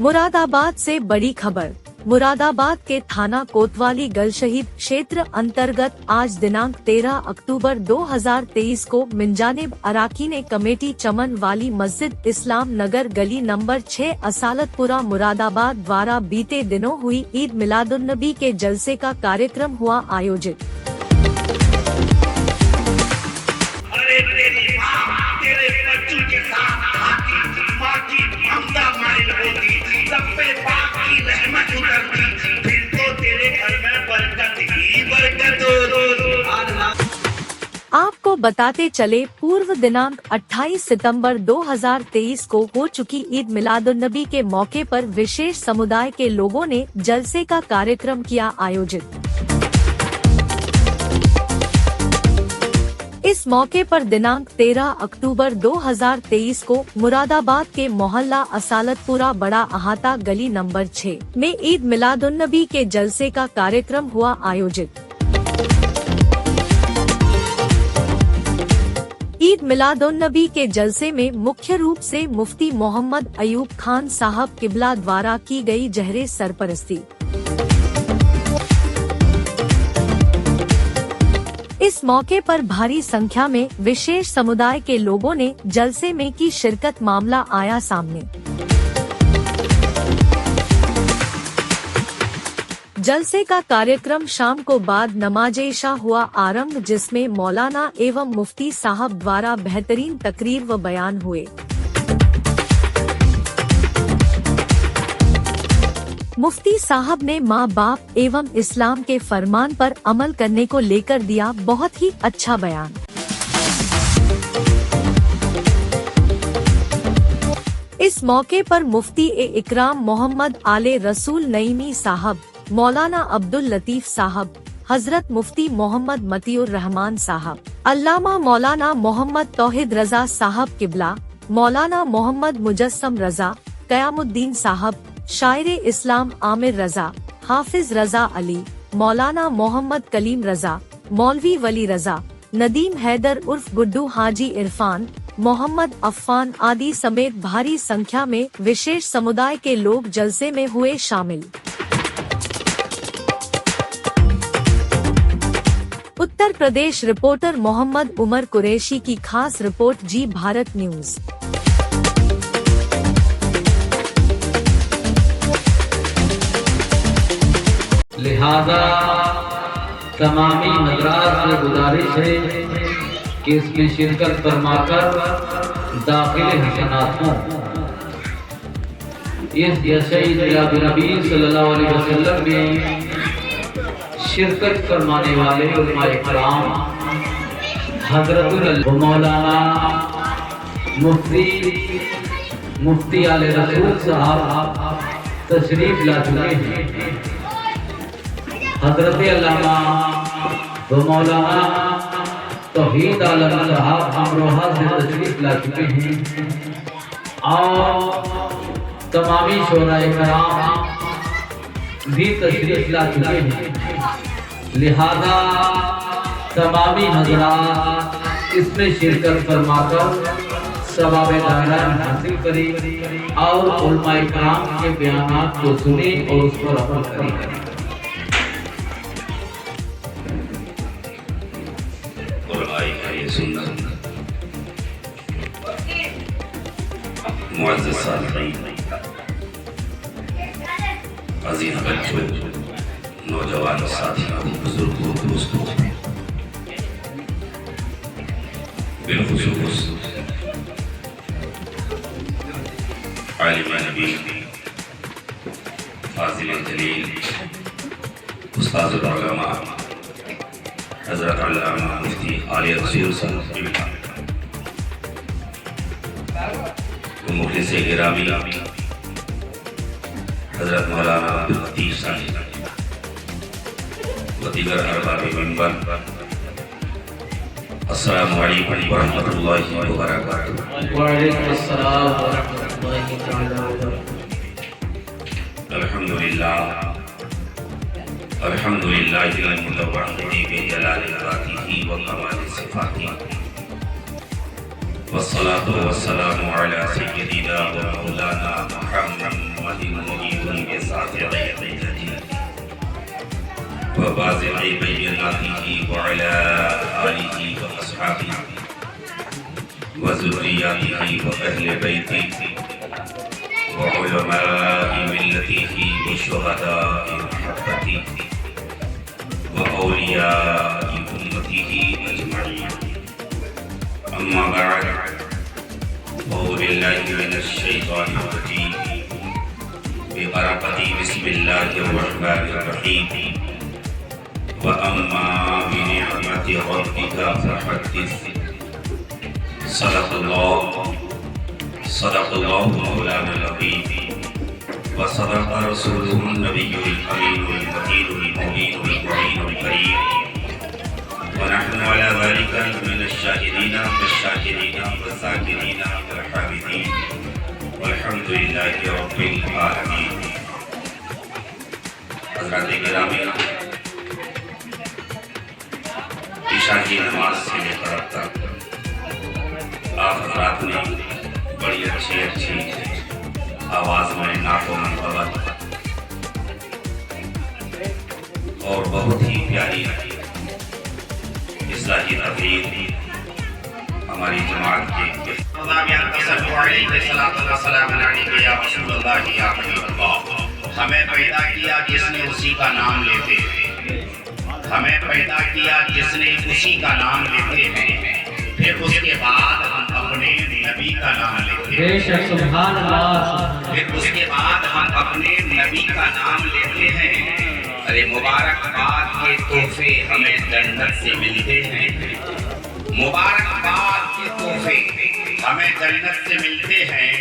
मुरादाबाद से बड़ी खबर। मुरादाबाद के थाना कोतवाली गलशहीद क्षेत्र अंतर्गत आज दिनांक 13 अक्टूबर 2023 को मिंजानिब अराकीन कमेटी चमन वाली मस्जिद इस्लाम नगर गली नंबर 6 असालतपुरा मुरादाबाद द्वारा बीते दिनों हुई ईद मिलादुन्नबी के जलसे का कार्यक्रम हुआ आयोजित। आपको बताते चले पूर्व दिनांक 28 सितंबर 2023 को हो चुकी ईद मिलादुन्नबी के मौके पर विशेष समुदाय के लोगों ने जलसे का कार्यक्रम किया आयोजित। इस मौके पर दिनांक 13 अक्टूबर 2023 को मुरादाबाद के मोहल्ला असालतपुरा बड़ा अहाता गली नंबर 6 में ईद मिलादुन्नबी के जलसे का कार्यक्रम हुआ आयोजित। ईद मिलादुन्नबी के जलसे में मुख्य रूप से मुफ्ती मोहम्मद अयूब खान साहब किबला द्वारा की गई जहरे सरपरस्ती। इस मौके पर भारी संख्या में विशेष समुदाय के लोगों ने जलसे में की शिरकत। मामला आया सामने। जलसे का कार्यक्रम शाम को बाद नमाज-ए-इशा हुआ आरंभ, जिसमें मौलाना एवं मुफ्ती साहब द्वारा बेहतरीन तकरीर व बयान हुए। मुफ्ती साहब ने माँ बाप एवं इस्लाम के फरमान पर अमल करने को लेकर दिया बहुत ही अच्छा बयान। इस मौके पर मुफ्ती इकराम मोहम्मद आले रसूल नईमी साहब, मौलाना अब्दुल लतीफ साहब, हजरत मुफ्ती मोहम्मद मतिउर रहमान साहब, अल्लामा मौलाना मोहम्मद तौहीद रजा साहब किबला, मौलाना मोहम्मद मुजस्सम रजा, कयामुद्दीन साहब, शायरे इस्लाम आमिर रजा, हाफिज रजा अली, मौलाना मोहम्मद कलीम रजा, मौलवी वली रजा, नदीम हैदर उर्फ गुड्डू, हाजी इरफान, मोहम्मद अफ़ान आदि समेत भारी संख्या में विशेष समुदाय के लोग जलसे में हुए शामिल। उत्तर प्रदेश रिपोर्टर मोहम्मद उमर कुरैशी की खास रिपोर्ट, जी भारत न्यूज। लिहाजा तमामी हज़रात से गुजारिश है कि इसमें शिरकत फरमाकर दाखिल हसनात हों। इस जश्न नबी सल्लल्लाहु अलैहि वसल्लम में शिरकत फरमाने वाले उलमाए किराम हज़रत मौलाना मुफ्ती आले रसूल साहब तशरीफ ला चुके हैं। हज़रत अल्लामा व मौलाना तौहीद आलम साहब अमरोहा से तशरीफ ला चुके हैं और तमामी शोराए किराम भी तशरीफ ला चुके हैं। लिहाजा तमामी हज़रात इसमें शिरकत फरमाकर सवाब दायरान हासिल करें और उलमाए किराम के बयानात को सुने और उस पर अमल करें। मुअज़्ज़ज़ सामीईन, अज़ीज़ बच्चों, नौजवान साथियों, बुजुर्गों, दोस्तों, बिलखुसूस आलिम नबी, फाज़िल जलील, उस्ताज़ुल उलमा, हज़रत अल्लामा मुफ्ती आले रसूल साहब किबला, मुखलिस गिरामी हज़रत मौलाना अब्दुल लतीफ साहब व दीगर अरबाब मिंबर, अस्सलामु अलैकुम व रहमतुल्लाहि व बरकातुहू। व अलैकुम अस्सलाम व रहमतुल्लाहि तआला व बरकातुहू। अल्हम्दुलिल्लाहिल मुतवह्हिदी बिजलाली ज़ातिही व कमाली सिफ़ातिही, वस्सलातु वस्सलामु अला सय्यिदिना व मौलाना मुहम्मद رحمت مجید کے ساتھ وواضح بیناته وعلى آله وأصحابه وذرياته وأهل بيته وعلماء ملته وشهداء محبته وأولياء أمته أجمعين أما بعد أعوذ بالله من الشيطان الرجيم ببركة بسم الله الرحمن الرحيم وأما بنعمة ربك فحدث صدق الله مولانا العظيم وصدق رسوله النبي الأمين المتين المبين المعين الكريم ونحن على ذلك من الشاهدين والشاكرين والذاكرين والحامدين والحمد لله رب العالمين. حضرات گرامی، عشاء کی نماز سے لے کر اب تک آپ حضرات نے بڑی اچھی آواز میں نعت و منقبت اور بہت ہی پیاری اصلاحی تقریر ہماری جماعت کے ہمیں پیدا کیا جس نے اسی کا نام لیتے ہیں، ہمیں پیدا کیا جس نے اسی کا نام لیتے ہیں، پھر اس کے بعد ہم اپنے نبی کا نام لیتے ہیں، سبحان اللہ. پھر اس کے بعد ہم اپنے نبی کا نام لیتے ہیں. ارے مبارکباد کے تحفے ہمیں جنت سے ملتے ہیں، مبارکباد کے تحفے ہمیں جنت سے ملتے ہیں.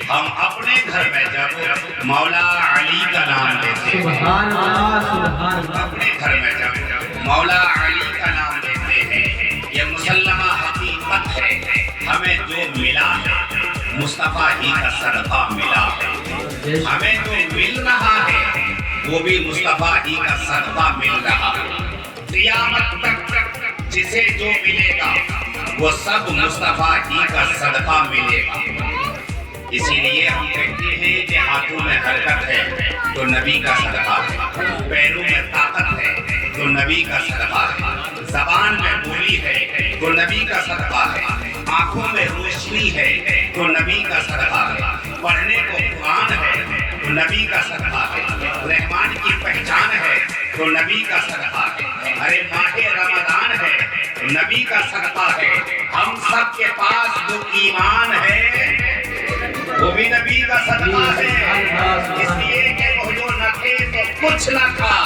ہم اپنے گھر میں جب مولا علی کا نام لیتے ہیں، سبحان اللہ سبحان اللہ. اپنے گھر میں جب مولا علی کا نام لیتے ہیں، یہ مسلمہ حقیقت ہے. ہمیں جو ملا ہے مصطفیٰ ہی کا صدقہ ملا ہے، ہمیں جو مل رہا ہے وہ بھی مصطفیٰ ہی کا صدقہ مل رہا ہے. قیامت تک جسے جو ملے گا وہ سب مصطفیٰ ہی کا صدقہ ملے گا. اسی لیے ہم کہتے ہیں کہ ہاتھوں میں حرکت ہے تو نبی کا صدقہ ہے، پیروں میں طاقت ہے تو نبی کا صدقہ ہے، زبان میں بولی ہے تو نبی کا صدقہ ہے، آنکھوں میں روشنی ہے تو نبی کا صدقہ ہے، پڑھنے کو قرآن ہے تو نبی کا صدقہ ہے، رحمان کی پہچان ہے تو نبی کا صدقہ ہے. ارے ماہ رمضان ہے تو نبی کا صدقہ ہے. ہم سب کے پاس جو ایمان ہے وہ بھی نبی کا صدقہ ہے. اس لیے کہ وہ جو نہ تھے تو کچھ نہ تھا،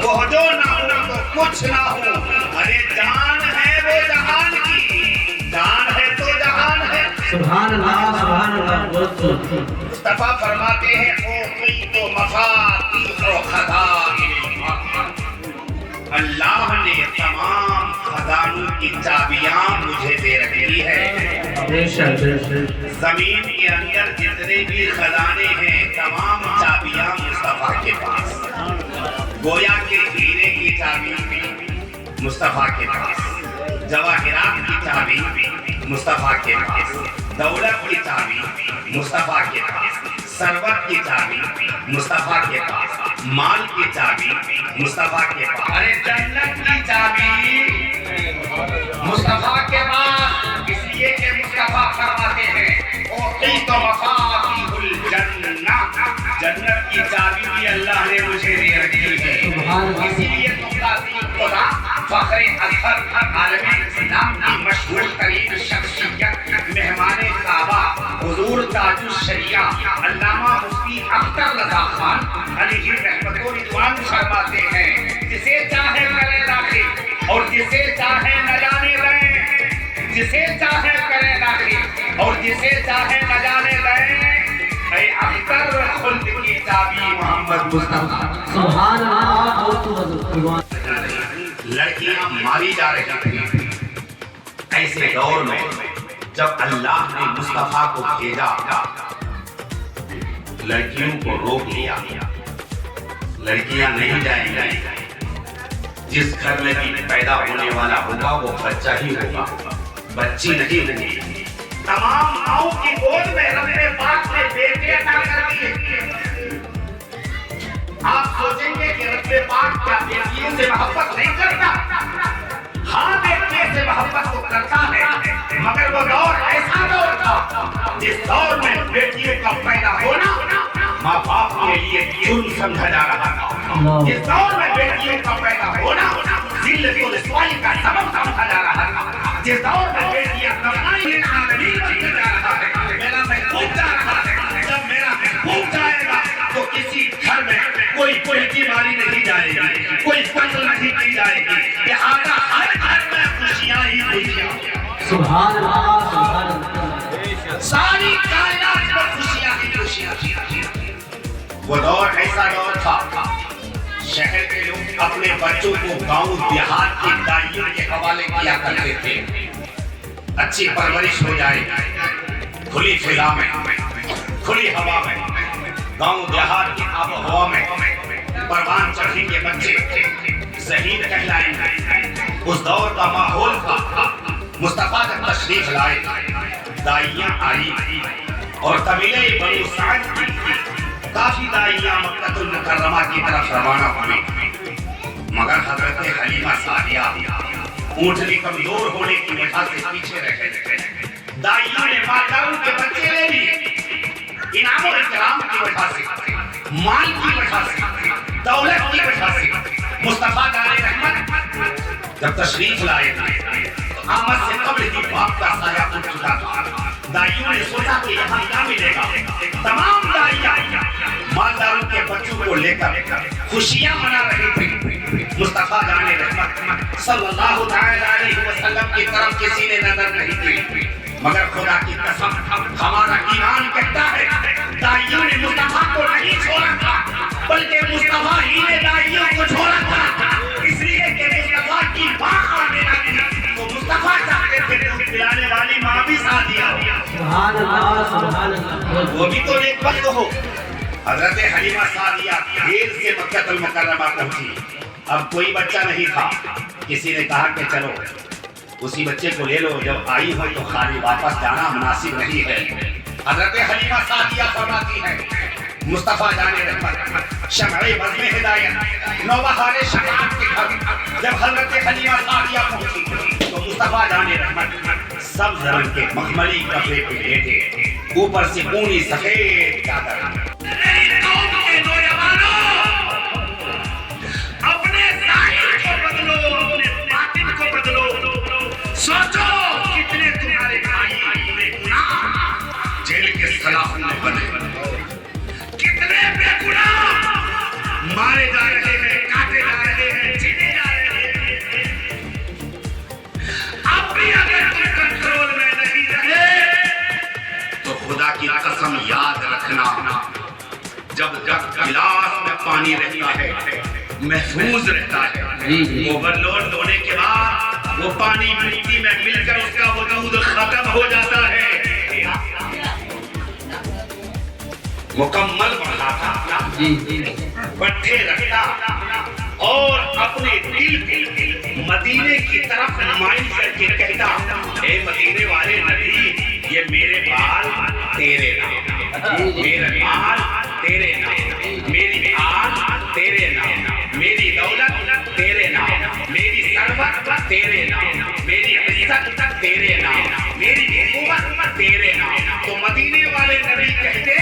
وہ جو نہ ہو تو کچھ نہ ہو. ارے جان ہے وہ جہان کی، جان ہے تو جہان ہے. سبحان اللہ سبحان اللہ. مصطفیٰ فرماتے ہیں اوتیت مفاتیح خزائن الحق، اللہ نے تمام خزانوں کی چابیاں مجھے دے رکھی ہے. زمین کے اندر جتنے بھی خزانے ہیں تمام چابیاں مصطفیٰ کے پاس. گویا کے ہیرے کی چابی مصطفیٰ کے پاس، جواہرات کی چابی مصطفیٰ کے پاس، دولت کی چابی مصطفیٰ کے پاس، ثروت کی چابی مصطفیٰ کے پاس، مال کی چابی مصطفیٰ کے پاس. ارے جنت کی چابی مصطفیٰ کے پاس. اس لیے کہ مصطفیٰ فرماتے ہیں اوتیت مفاتیح الجنہ، جنت کی چابی بھی اللہ نے مجھے دے رکھی ہے. اسی لیے تو خدا فخر اکبر عالم اسلام کی مشہور ترین شخصیت مہمان کعبہ حضور تاج الشریعہ علامہ مفتی اختر رضا خان علیہ رحمت و رضوان فرماتے ہیں جسے چاہے کرے داخل اور جسے چاہے نہ جانے دیں، جسے چاہے کرے داخل اور جسے چاہے نہ جانے دیں. اے اختر خلد کی چابی محمد مصطفیٰ. سبحان اللہ. لڑکیاں ماری جا رہی تھیں. ایسے دور میں جب اللہ نے مصطفیٰ کو بھیجا لڑکیوں کو روک لیا. لڑکیاں نہیں جائیں گی، جس گھر میں بھی پیدا ہونے والا ہوگا وہ بچہ ہی ہوگا، بچی نہیں ہوگی. تمام ماؤں کی گود میں رب نے پاک نے بیٹے عطا کر دیے. आप सोचेंगे कि रब्बे पाक क्या बेटियों से मोहब्बत नहीं करता? हाँ, बेटियों से मोहब्बत तो करता है, मगर वो दौर ऐसा दौर था जिस दौर में बेटियों का पैदा होना माँ बाप के लिए जुर्म समझा जा रहा था। जिस दौर में बेटियों का पैदा होना जिल्लत-उल-इस्वाई का सबब समझा जा रहा था। जिस दौर में बेटियां कमाई आदमी बनने जा रहा है, मेरा महबूब जा रहा है। जब मेरा महबूब जाएगा तो किसी घर में कोई बीमारी नहीं जाएगी, कोई फसल नहीं की जाएगी। लिहाजा हर घर में खुशियां ही खुशियां। सुभान अल्लाह, सुभान अल्लाह। सारी कायनात में खुशियां ही खुशियां। वो दौर ऐसा दौर था, शहर के लोग अपने बच्चों को गांव देहात की दाइयों के हवाले किया करते थे। अच्छी परवरिश हो जाए, खुली फिजा में, खुली हवा में, गांव देहात की आबोहवा में परवान चढ़ी के बच्चे ज़हीन कहलाएंगे। उस दौर का माहौल था। मुस्तफा जब तशरीफ लाए, दाइयां आई और कबीले बनी साद की काफी दाइयां मक्कातुल मुकर्रमा की तरफ रवाना हुई, मगर हजरत हलीमा सादिया ऊँटनी कमजोर होने की वजह से पीछे रह गए। दाइयों ने माताओं के बच्चे ले लिए, इनाम और इकराम की वजह से, माल की वजह से, दौलत की वजह से। मुस्तफा दारे रहमत जब तशरीफ लाए तो आमद से कब्र की बाप का साया उठ चुका था। दाइयों ने सोचा कि यहाँ क्या मिलेगा। तमाम दाइयाँ मालदारों के बच्चों को लेकर खुशियाँ मना रही थी। मुस्तफा जाने रहमत सल्लल्लाहु अलैहि वसल्लम की तरफ किसी ने नजर नहीं की, मगर खुदा की कसम हमारा ईमान कहता है दाइयों ने मुस्तफा को नहीं छोड़ा था, बल्कि मुस्तफा ही ने दाइयों को छोड़ा था। इसलिए कि मुस्तफा की माँ आमिना थी, तो मुस्तफा चाहते थे दूध पिलाने वाली माँ भी सादिया हो। सुभान अल्लाह, सुभान अल्लाह। वो भी तो एक वक्त हो। हजरत हलीमा सादिया देर से मक्कातुल मुकर्रमा पहुंची। अब कोई बच्चा नहीं था। किसी ने कहा कि चलो उसी बच्चे को ले लो, जब आई हो तो खाली वापस जाना मुनासिब नहीं है। हजरत हलीमा सादिया फरमाती है, मुस्तफा जाने रहमत शमए बज़्म हिदायत नौबहारे शफाअत के घर जब हजरत हलीमा सादिया पहुंची तो मुस्तफा जाने रहमत सब्ज़ रंग के मखमली कपड़े पे लेटे, ऊपर से पूरी सफेद चादर। अपने ज़ाहिर को बदलो, अपने बातिन को बदलो। सोचो कितने तुम्हारे भाई बेगुनाह जेल के सलाखों में बंद, कितने बेगुनाह मारे जा रहे हैं, काटे जा रहे हैं, जीने जा रहे हैं। अब भी अगर तुम कंट्रोल में नहीं रहे तो खुदा की कसम याद रखना, जब गिलास में पानी रहता है महफूज रहता है, ओवरलोड होने के बाद वो पानी मिट्टी में मिलकर उसका वजूद खत्म हो जाता है। मुकम्मल बढ़ाता, पट्टे रखता और अपने दिल मदीने की तरफ माइल करके कहता, हे मदीने वाले नबी, ये मेरे बाल तेरे नाम, मेरे बाल तेरे नाम, मेरी आल तेरे नाम, मेरी दौलत तेरे नाम, मेरी सरबत तेरे नाम, मेरी इज्जत तेरे नाम, मेरी हुकूमत तेरे नाम। तो मदीने वाले नबी कहते,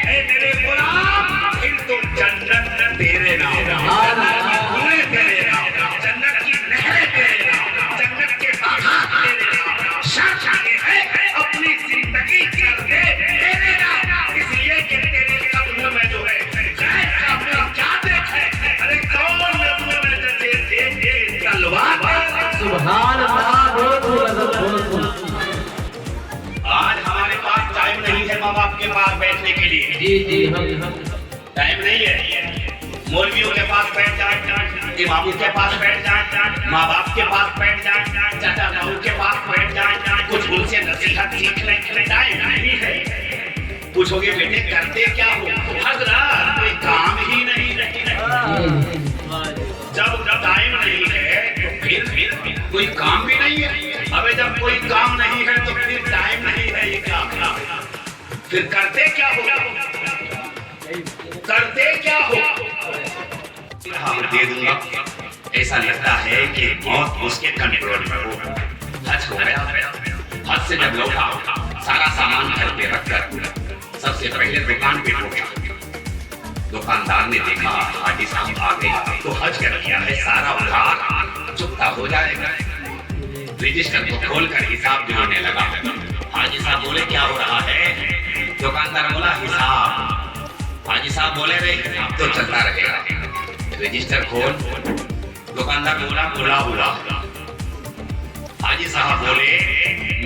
ऐ मेरे गुलाम, फिर तो जन्नत तेरे नाम, जन्नत की फूलें तेरे नाम, जन्नत की नहरें तेरे नाम, जन्नत के बागात तेरे नाम। शर्त ये है अपनी जिंदगी कर दे तेरे नाम, इसलिए कि तेरे कब्र में जो है क्या देखे, अरे कौन नब्बों में जैसे देखे तलवार। सुभान अल्लाह, बहुत खूब। आज हमारे पास टाइम नहीं है माँ बाप के पास बैठने के लिए। जी जी, हम टाइम नहीं है। मौलवियों के पास बैठ जाए, इमामों के पास बैठ जाए, माँ बाप के पास बैठ जाए, चाचा ताऊ के पास बैठ जाए, कुछ उनसे नसीहत सीख लें। टाइम नहीं है। पूछोगे बेटे करते क्या हो? हजरत कोई काम ही नहीं रही। जब टाइम नहीं है तो फिर कोई काम भी नहीं है। अबे जब कोई काम नहीं है तो फिर टाइम नहीं है, ये क्या? फिर करते क्या हो? करते क्या हो? हूँ दे दूंगा, ऐसा लगता है कि मौत उसके कंट्रोल में हो। हज हो गया, हज से जब लौटा सारा सामान घर पे रखकर सबसे पहले दुकान पे पहुंचा। दुकानदार ने देखा हाजी साहब आ गए तो हज कर दिया है, सारा उधार चुकता हो जाएगा। रजिस्टर को खोलकर हिसाब जोड़ने लगा। हाजी साहब बोले क्या हो रहा है? दुकानदार बोला हिसाब। हाजी साहब बोले रे हिसाब तो चलता रहेगा, रजिस्टर खोल। दुकानदार बोला खुला हुआ। हाजी साहब बोले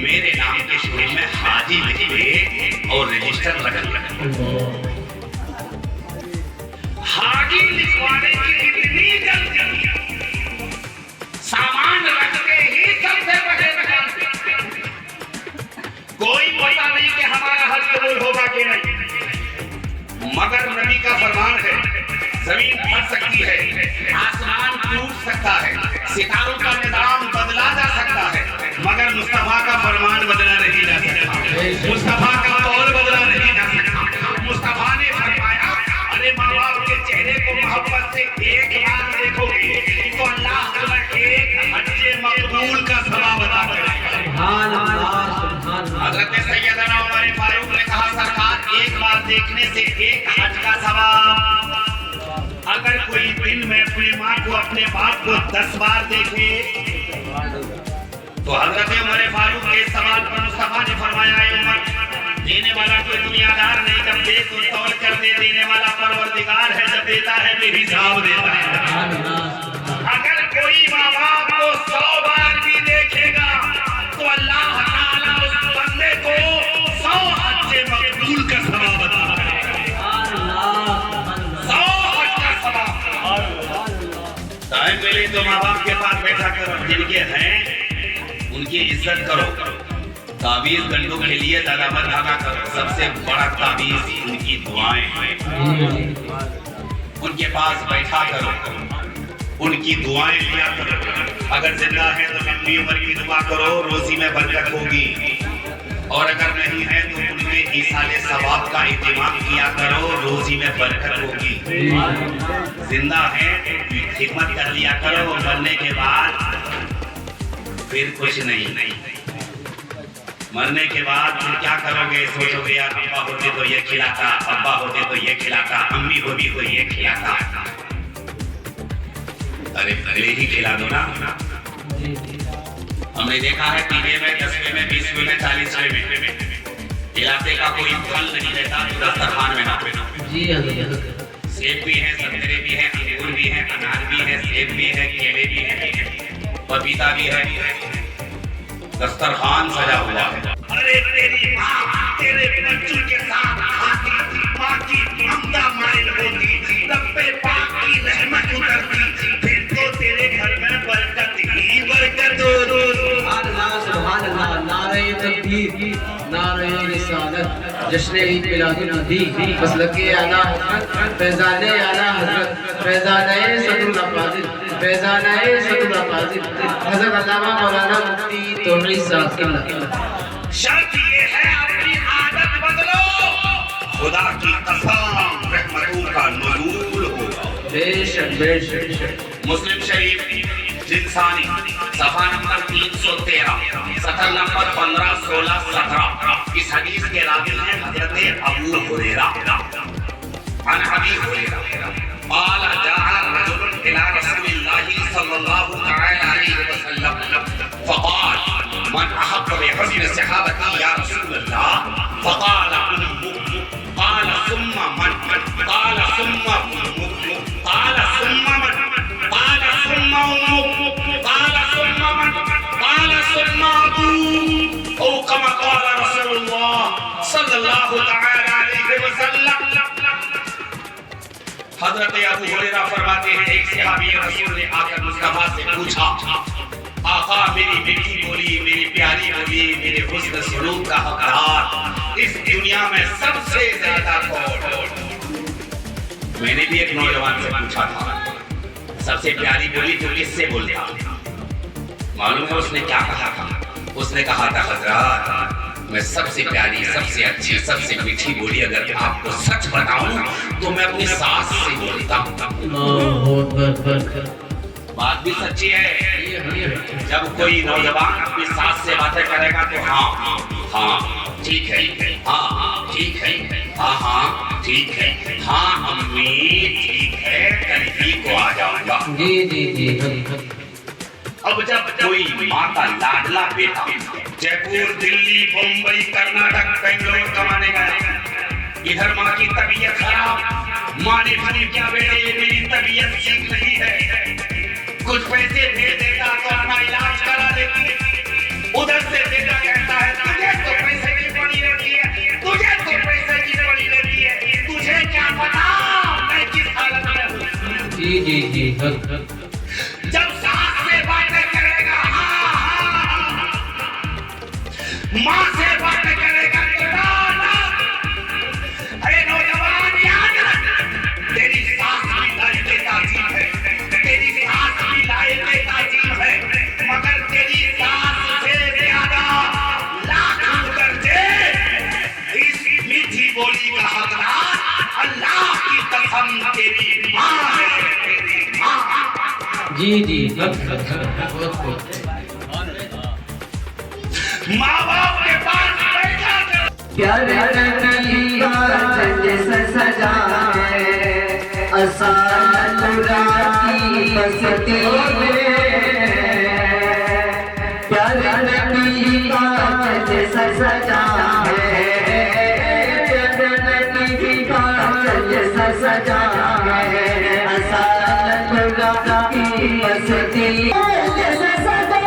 मेरे नाम के शुरू में हाजी लिख दे और रजिस्टर लगा। हाजी लिखवाने की कितनी जल्दी, सामान रखते ही सबसे पहले दुकान पे। कोई पता नहीं कि हमारा हज कबूल होगा कि नहीं, मगर नबी का फरमान है जमीन फट सकती है, आसमान टूट सकता है, सितारों का निजाम बदला जा सकता है, मगर मुस्तफा का फरमान बदला नहीं जा सकता, मुस्तफा का कौल बदला नहीं जा सकता। मुस्तफा ने फरमाया अरे माँ बाप के चेहरे को मोहब्बत से एक बार देखोगे तो अल्लाह तुम्हें एक हज मकबूल का सवाब अता करेगा। हज़रत सैयदना उमर फारूक ने कहा सरकार एक बार देखने से एक हज का सवाब। अगर कोई दिन में अपनी माँ को अपने बाप को 10 बार देखे तो हज़रत उमर फारूक के सवाल पर मुस्तफा ने फरमाया उमर देने वाला कोई दुनियादार नहीं, जब दे तो तौल कर दे, देने वाला परवरदिगार है, जब देता है बेहिसाब देता है। अगर कोई माँ बाप को 100 बार भी देखेगा तो अल्लाह ताला उस बंदे को 100 हज मकबूल का सवाब अता करेगा। 100 हज का सवाब। टाइम मिले तो माँ बाप के पास बैठा करो, जिनके हैं उनकी इज्जत करो। ताबीज गंडों के लिए ज्यादा मत भागा करो, सबसे बड़ा ताबीज उनकी दुआएं हैं। उनके पास बैठा करो, उनकी दुआएं लिया करो। अगर जिंदा है तो लंबी उम्र की दुआ करो, रोजी में बरकत होगी, और अगर नहीं है तो उनमें ईसाले सवाब का इंतजाम किया करो, रोजी में बरकत होगी। जिंदा है तो खिदमत कर लिया करो, और मरने के बाद फिर कुछ नहीं। मरने के बाद फिर क्या करोगे? सोचोगे यार अब्बा होते तो ये खिलाता, अब्बा होते तो ये खिलाता, अम्मी होती तो ये खिलाता। अरे पहले ही खिला दो ना। हमने देखा है टीवी में 10वें में 20वें में 40वें में खिलाते का कोई फल नहीं रहता तो दस्तरखान में ना सेब भी है, संतरे भी है, अंगूर भी है, अनार भी है, सेब भी है, केले भी है, पपीता भी है, दस्तरखान सजा हुआ है। अरे तेरी माँ तेरे बच्चों के साथ खाती, माँ की ममता माइल होती, तब पे पाक की रहमत उतरती, फिर तो तेरे घर में बरकत ही बरकत हो। अल्लाह सुभान अल्लाह, नारे तकबीर, नारे रिसालत, जश्न ईद मिलादुन नबी, मसलके आला हज़रत, फैज़ाने आला हज़रत, फैज़ाने सदरुल अफाज़िल, फैज़ाने सदरुल अफाज़िल, हज़रत अल्लामा मौलाना मुफ्ती तौक़ीर साहब। शर्त ये है अपनी आदत बदलो, खुदा की कसम रहमतों का नुज़ूल होगा। बेशक बेशक। मुस्लिम शरीफ जिंसानी सफा नंबर 313, सतर नंबर 15, 16, 17। इस हदीस के रावी हैं हज़रत अबू हुरैरा। अन अबी हुरैरा قال جاء رجل إلى رسول الله صلى الله عليه وسلم فقال من أحق بحسن صحابتي يا رسول الله؟ فقال قال ثم من؟ قال ثم قال ثم من؟ قال ثم قال ثم من؟ قال ثم أبوه، أو كما قال رسول الله صلى الله عليه وسلم۔ हज़रत अबू हुरैरा फरमाते हैं एक सहाबी रसूल ने आकर मुस्तफा से पूछा आका मेरी मीठी बोली, मेरी प्यारी बोली, मेरे हुस्न सलूक का हकदार इस दुनिया में सबसे ज्यादा कौन? मैंने भी एक नौजवान से पूछा था सबसे प्यारी बोली तो किससे बोलता? मालूम है उसने क्या कहा था? उसने कहा था हज़रत میں سب سے پیاری، سب سے اچھی، سب سے میٹھی بولی اگر آپ کو سچ بتاؤں تو میں اپنی ساس سے بولتا ہوں۔ بات بھی سچی ہے، جب کوئی نوجوان اپنی ساس سے باتیں کرے گا تو ہاں ہاں ٹھیک ہے، ہاں ٹھیک ہے، ہاں ٹھیک ہے، ہاں امی ٹھیک ہے، کل ہی کو آ جاؤں گا۔ جی اب جب کوئی ماں کا لاڈلا بیٹا جے پور، دلی، بمبئی، کرناٹک، بنگلور کمانے گیا، ادھر ماں کی طبیعت خراب، ماں نے کہا کیا بیٹے میری طبیعت ٹھیک نہیں ہے، کچھ پیسے دے دیتا تو اپنا علاج کرا دیتی، ادھر سے بیٹا کہتا ہے تجھے تو پیسے کی پڑی رہتی ہے، تجھے تو پیسے کی پڑی رہتی ہے، تجھے کیا پتا میں کس حالت میں ہوں۔ جی جب ساس سے باتیں کرے گا ماں سے باتیں کرے گا ارے نوجوان یاد رکھ، تیری ساس بھی لائق تعظیم ہے، تیری ساس بھی لائق تعظیم ہے، مگر تیری ساس سے زیادہ لاکھ درجے اس میٹھی بولی کا حقدار اللہ کی قسم تیری ماں ہے، تیری ماں۔ جی ماں باپ کے پاس بیٹھا کر پیارے نبی کا جیسا سجا ہے اصالت کی بستی میں، پیارے نبی کا جیسا سجا ہے، پیارے نبی کا جیسا سجا ہے اصالت کی بستی جیسا سجا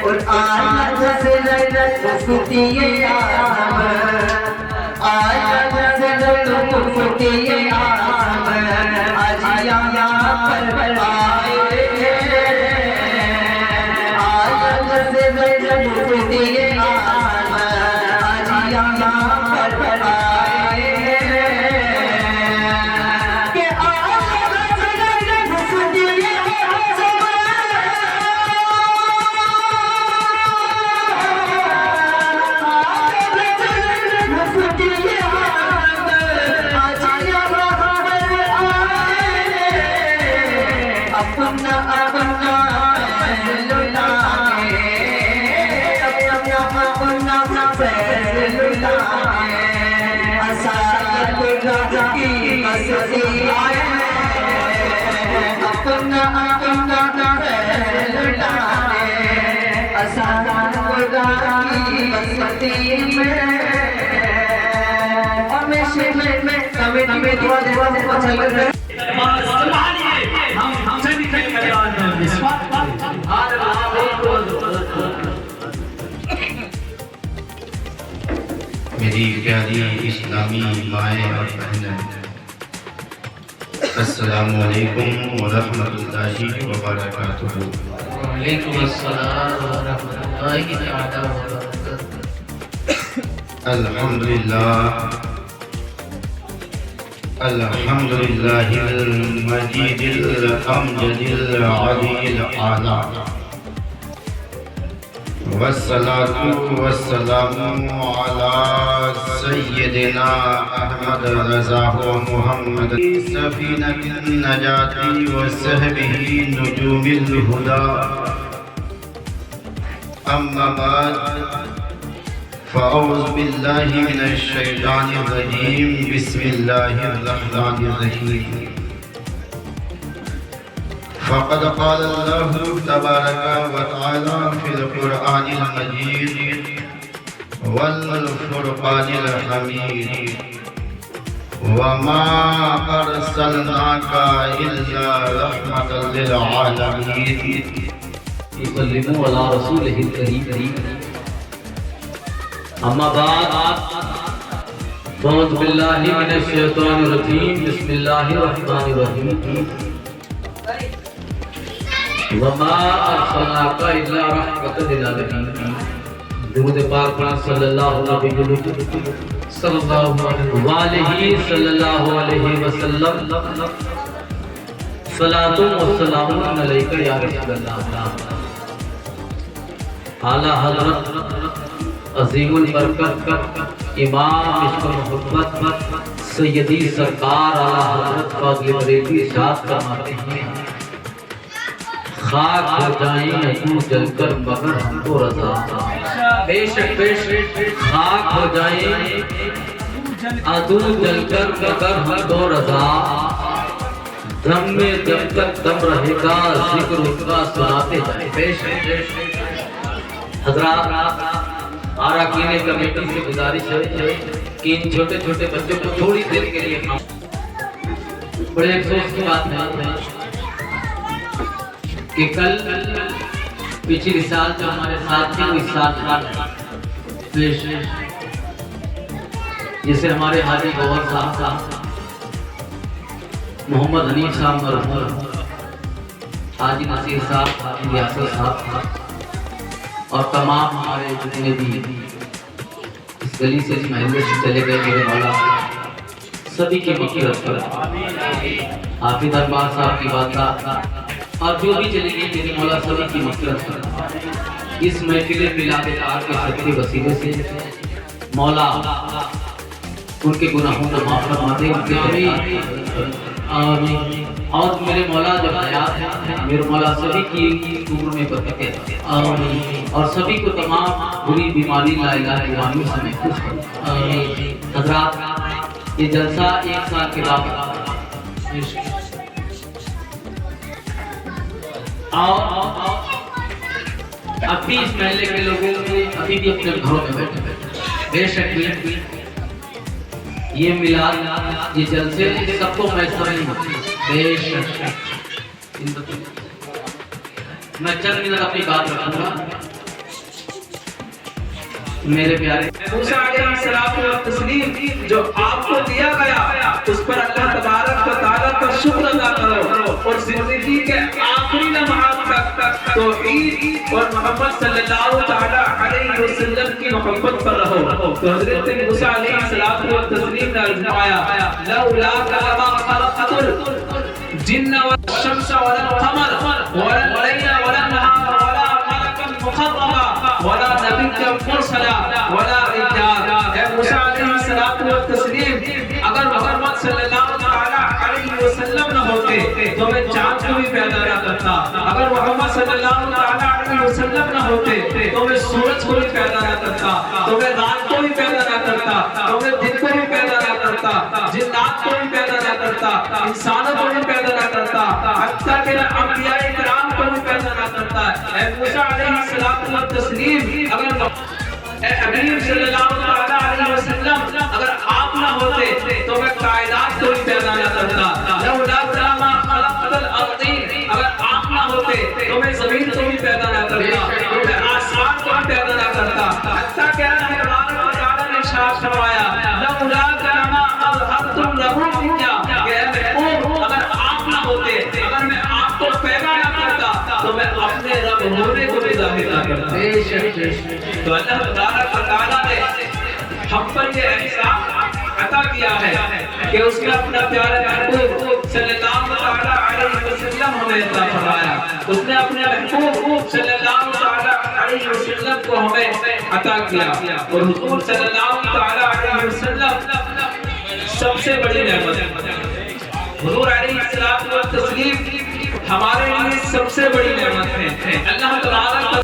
اور آج سے مفتی آزم، آج سے مفتی آزم آج یہاں پر آئے، آج سے مفتی آزم آج یہاں پر آئے، کہ آج سے مفتی میری پیاری اسلامی مائیں اور بہنیں، السلام علیکم ورحمۃ اللہ وبرکاتہ۔ وعلیکم السلام ورحمۃ اللہ تعالی وبرکاتہ۔ الحمدللہ الحمدللہ المجید الامجد العلی الاعلی، والصلاة والسلام على سيدنا أحمد رضا محمد سفينة النجاة وصحبه نجوم الهدى، أما بعد فأعوذ بالله من الشيطان الرجيم، بسم الله الرحمن الرحيم۔ فقد قال الله تبارك وتعالى في القرآن المجيد والفرقان الحميد، وما أرسلناك إلا رحمة للعالمين يسلموا على رسوله الكريم أما بعد أعوذ بالله من الشيطان الرجيم بسم الله الرحمن الرحيم وما أرسلناك إلا رحمة للعالمين درود پاک پڑھیں صلی اللہ علیہ وسلم صلاۃ و سلام علیک یا رسول اللہ اعلیٰ حضرت عظیم البرکت امام عشق و محبت سیدی سرکار اعلیٰ حضرت فاضل بریلوی ارشاد فرماتے ہیں خاک ہو جائیں تو جل کر مگر ہم کو رضا بے شک خاک ہو جائیں ادو جل کر مگر ہم کو رضا دم میں جب تک دم رہے گا ذکر اس کا سناتے جائیں بے شک حضرات اراکین کمیٹی سے گزارش ہے کہ ان چھوٹے چھوٹے بچوں کو تھوڑی دیر کے لیے بڑے افسوس کی بات ہے کہ کل پچھلی سال جو ہمارے ساتھ تھے وہ اس سال پیش جسے ہمارے حاجی گوھر صاحب محمد حنیف صاحب مرحوم حاجی نصیر صاحب حاجی یاسر صاحب اور تمام ہمارے جتنے بھی اس گلی سے اس محلے سے چلے گئے میرے مولا سبھی کی مغفرت کرے حافظ دربار صاحب کی بات اور جو بھی چلے گئے میرے مولا سبھی کی مغفرت کرے اس محفل میلاد پاک کے صدقے وسیلے سے مولا ان کے گناہوں کو معاف فرما دے ان کے آمین اور میرے مولا جب حیات ہے میرے مولا سبھی کی عمر میں برکت آمین اور سبھی کو تمام بری بیماری لا الہ الا اللہ سے محفوظ کرے آمین حضرات یہ جلسہ ایک سال کے بعد اب بھی اس محلے کے لوگوں کو ابھی بھی اپنے گھروں میں بیٹھے بے شک یہ میلاد یہ جلسے سب کو میسر نہیں ہوتے بے شک میں چند منٹ اپنی بات رکھوں گا میرے پیارے موسیٰ علیہ السلام و تسلیم جو آپ کو دیا گیا اس پر اللہ تبارک و تعالیٰ کا شکر ادا کرو اور زندگی کے آخری لمحات تک توحید اور محمد صلی اللہ علیہ وسلم کی محبت پر رہو تو حضرت موسیٰ علیہ السلام و تسلیم نے فرمایا لولاک لما خلقت الجن والشمس والقمر ولا الليل ولا النهار ولا ملكا مقربا ولا نبيا مرسلا ولا رجال اے موسیٰ علیہ السلام و تسلیم اگر محمد صلی اللہ علیہ وسلم نہ ہوتے تو میں چاند کو بھی پیدا نہ کرتا اگر محمد صلی اللہ علیہ وسلم نہ ہوتے تو میں سورج کو بھی پیدا نہ کرتا تو میں رات کو بھی پیدا نہ کرتا تو میں دن کو بھی پیدا نہ کرتا جنات کو بھی پیدا نہ کرتا انسانوں کو بھی پیدا نہ کرتا حتیٰ کہ انبیاء کرام کو بھی پیدا نہ کرتا اے موسیٰ علیہ السلام و تسلیم اگر اے امیر صلی اللہ علیہ وسلم اگر آپ نہ ہوتے تو میں کائنات کو بھی پیدا نہ کرتا لولا ما خلقت الارض اگر آپ نہ ہوتے تو میں زمین کو بھی پیدا نہ کرتا میں آسمان کو بھی پیدا نہ کرتا حتیٰ کہ اللہ تبارک و تعالیٰ نے ارشاد فرمایا لولا ما اظہرتم له الدنیا کہ اے محبوب اگر آپ نہ ہوتے اگر میں آپ کو پیدا نہ کرتا تو میں اپنے رب ہونے کو بھی ظاہر نہ کرتا تو اللہ تبارک و تعالیٰ نے ہم پر یہ احسان عطا کیا ہے کہ اس نے اپنا پیارے محبوب صلی اللہ علیہ وسلم ہمیں عطا فرمایا اس نے اپنے محبوب صلی اللہ علیہ وسلم کو ہمیں عطا کیا اور حضور صلی اللہ علیہ وسلم سب سے بڑی نعمت ہے حضور علیہ السلام و تسلیم ہمارے لیے سب سے بڑی نعمت ہے اللہ تعالیٰ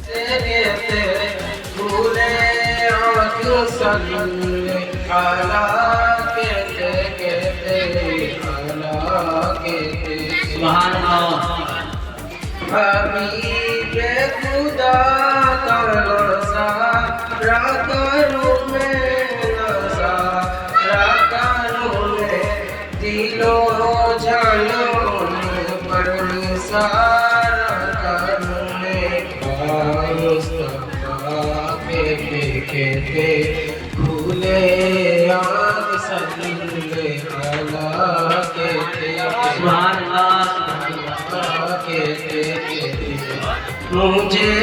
سبحان اللہ حبیب خدا کا رضا راکانوں میں نظارہ راکانوں میں کھولے آنکھ صلی اللہ کہتے سبحان اللہ کہتے مجھے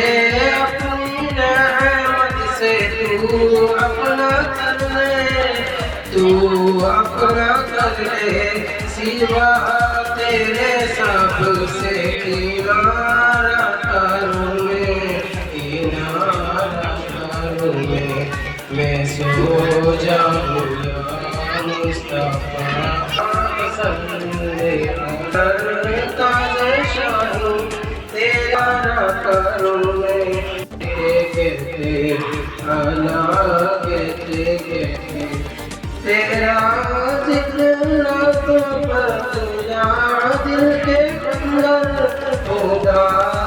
اپنی نعمت سے تو اپنا کر لے تو اپنا کر لے سوا تیرے سب سے کنارہ کروں میں سو جاؤں یا مصطفیٰ صلی تاج شان تیرا کروں میں کہتے اللہ کہتے تیرا ذکر لب پر تیرا دل کے اندر ہوگا